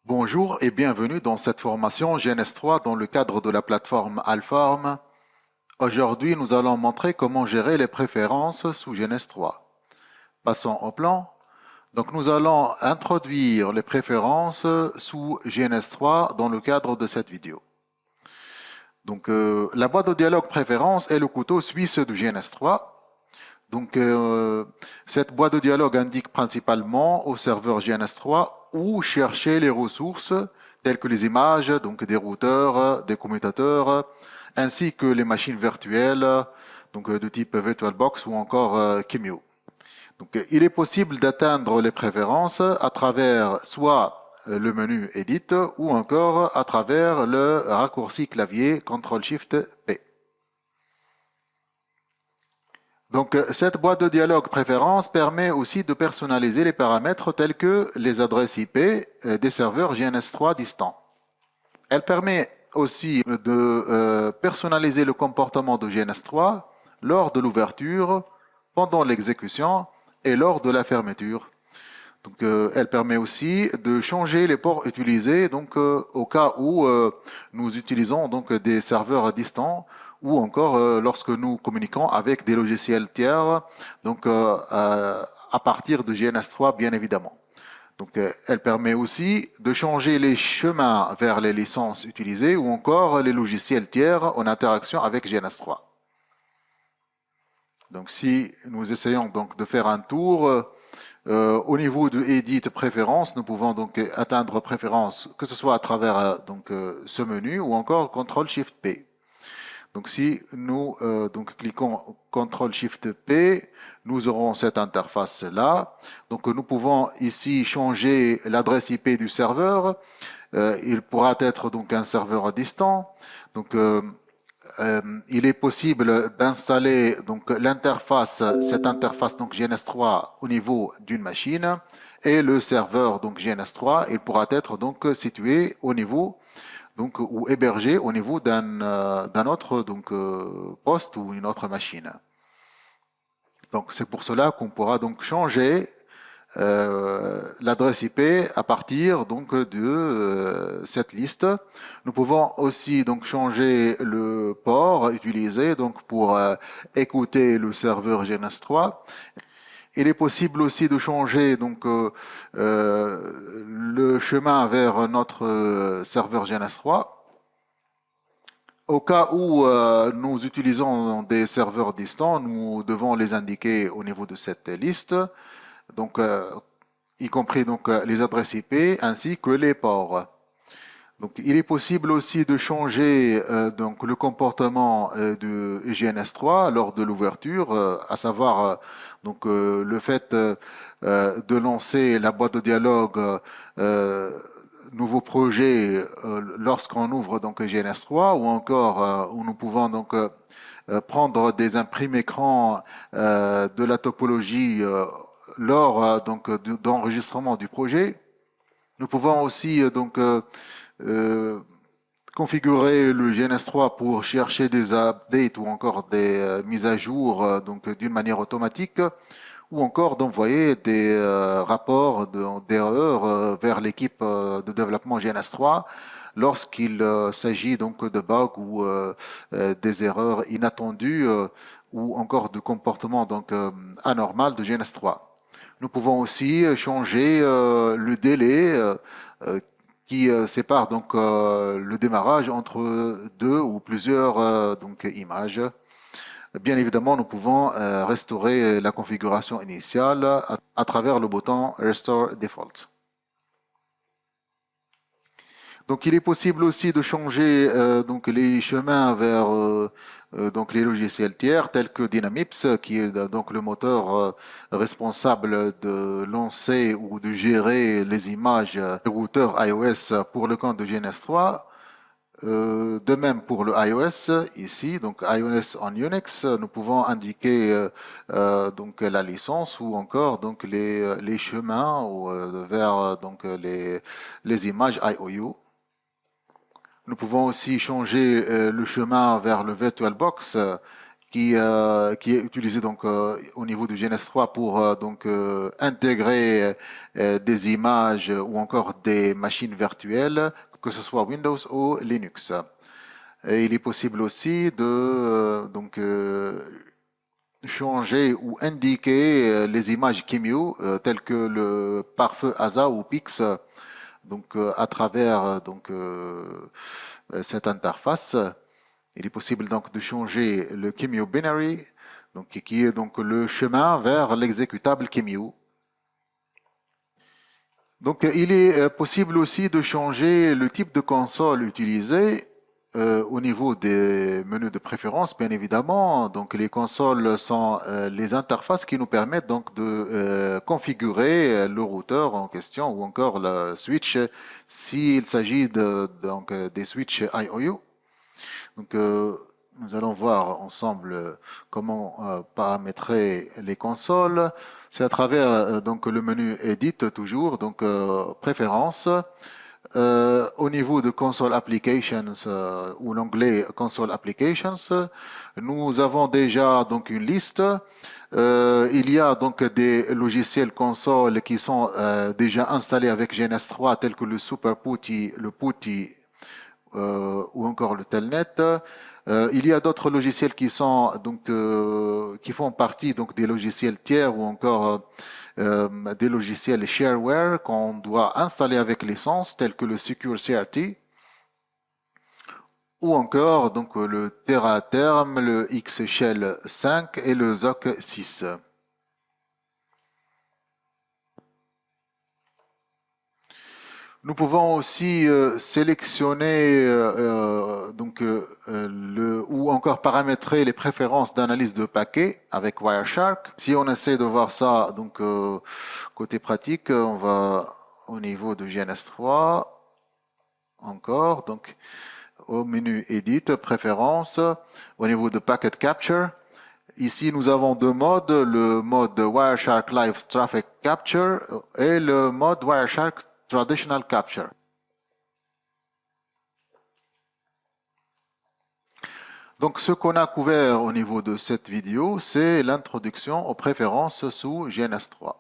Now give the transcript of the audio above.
Bonjour et bienvenue dans cette formation GNS3 dans le cadre de la plateforme Alform. Aujourd'hui, nous allons montrer comment gérer les préférences sous GNS3. Passons au plan. Donc, nous allons introduire les préférences sous GNS3 dans le cadre de cette vidéo. Donc, la boîte de dialogue préférences est le couteau suisse de GNS3. Donc, cette boîte de dialogue indique principalement au serveur GNS3 où chercher les ressources telles que les images, donc des routeurs, des commutateurs, ainsi que les machines virtuelles, donc de type VirtualBox ou encore QEMU. Donc, il est possible d'atteindre les préférences à travers soit le menu Edit ou encore à travers le raccourci clavier CTRL-SHIFT-P. Donc, cette boîte de dialogue préférence permet aussi de personnaliser les paramètres tels que les adresses IP des serveurs GNS3 distants. Elle permet aussi de personnaliser le comportement de GNS3 lors de l'ouverture, pendant l'exécution et lors de la fermeture. Donc, elle permet aussi de changer les ports utilisés au cas où nous utilisons donc, des serveurs distants ou encore lorsque nous communiquons avec des logiciels tiers, à partir de GNS3 bien évidemment. Donc, elle permet aussi de changer les chemins vers les licences utilisées ou encore les logiciels tiers en interaction avec GNS3. Donc, si nous essayons donc de faire un tour, au niveau de Edit préférences, nous pouvons donc atteindre préférences, que ce soit à travers ce menu ou encore CTRL-SHIFT-P. Donc si nous cliquons CTRL-SHIFT-P, nous aurons cette interface-là. Donc nous pouvons ici changer l'adresse IP du serveur. Il pourra être donc un serveur distant. Donc il est possible d'installer donc l'interface, cette interface donc GNS3 au niveau d'une machine et le serveur donc GNS3, il pourra être donc situé au niveau donc ou hébergé au niveau d'un autre poste ou une autre machine. Donc c'est pour cela qu'on pourra donc changer l'adresse IP à partir donc de cette liste. Nous pouvons aussi donc changer le port utilisé donc pour écouter le serveur GNS3. Il est possible aussi de changer le chemin vers notre serveur GNS3. Au cas où nous utilisons des serveurs distants, nous devons les indiquer au niveau de cette liste. Donc, y compris les adresses IP ainsi que les ports. Donc, il est possible aussi de changer le comportement de GNS3 lors de l'ouverture, à savoir le fait de lancer la boîte de dialogue nouveau projet lorsqu'on ouvre donc GNS3 ou encore où nous pouvons prendre des imprimes écran de la topologie lors d'enregistrement du projet. Nous pouvons aussi euh, configurer le GNS3 pour chercher des updates ou encore des mises à jour d'une manière automatique ou encore d'envoyer des rapports d'erreurs vers l'équipe de développement GNS3 lorsqu'il s'agit donc de bugs ou des erreurs inattendues ou encore de comportements anormal de GNS3. Nous pouvons aussi changer le délai qui sépare le démarrage entre deux ou plusieurs images. Bien évidemment, nous pouvons restaurer la configuration initiale à travers le bouton Restore Default. Donc, il est possible aussi de changer les chemins vers les logiciels tiers tels que Dynamips, qui est le moteur responsable de lancer ou de gérer les images des routeurs iOS pour le compte de GNS3. De même pour le iOS, ici, donc iOS en Unix, nous pouvons indiquer la licence ou encore les chemins vers les images IOU. Nous pouvons aussi changer le chemin vers le VirtualBox qui est utilisé donc au niveau du GNS3 pour intégrer des images ou encore des machines virtuelles, que ce soit Windows ou Linux. Et il est possible aussi de changer ou indiquer les images QEMU telles que le pare-feu ASA ou PIX à travers cette interface. Il est possible donc de changer le QEMU binary, qui est donc le chemin vers l'exécutable QEMU. Donc, il est possible aussi de changer le type de console utilisée au niveau des menus de préférence, bien évidemment. Donc, les consoles sont les interfaces qui nous permettent donc de configurer le routeur en question ou encore le switch s'il s'agit des switches IOU. Donc, nous allons voir ensemble comment paramétrer les consoles. C'est à travers le menu Edit toujours, préférences. Au niveau de Console Applications ou l'onglet Console Applications, nous avons déjà donc une liste. Il y a donc des logiciels console qui sont déjà installés avec GNS3 tels que le Super PuTTY, le PuTTY ou encore le Telnet. Il y a d'autres logiciels qui sont qui font partie des logiciels tiers ou encore des logiciels shareware qu'on doit installer avec licence tels que le Secure CRT ou encore le TerraTerm, le Xshell 5 et le ZOC 6. Nous pouvons aussi sélectionner ou encore paramétrer les préférences d'analyse de paquets avec Wireshark. Si on essaie de voir ça côté pratique, on va au niveau de GNS3 encore, au menu Edit, préférences, au niveau de Packet Capture. Ici, nous avons deux modes, le mode Wireshark Live Traffic Capture et le mode Wireshark Traditional Capture. Donc, ce qu'on a couvert au niveau de cette vidéo, c'est l'introduction aux préférences sous GNS3.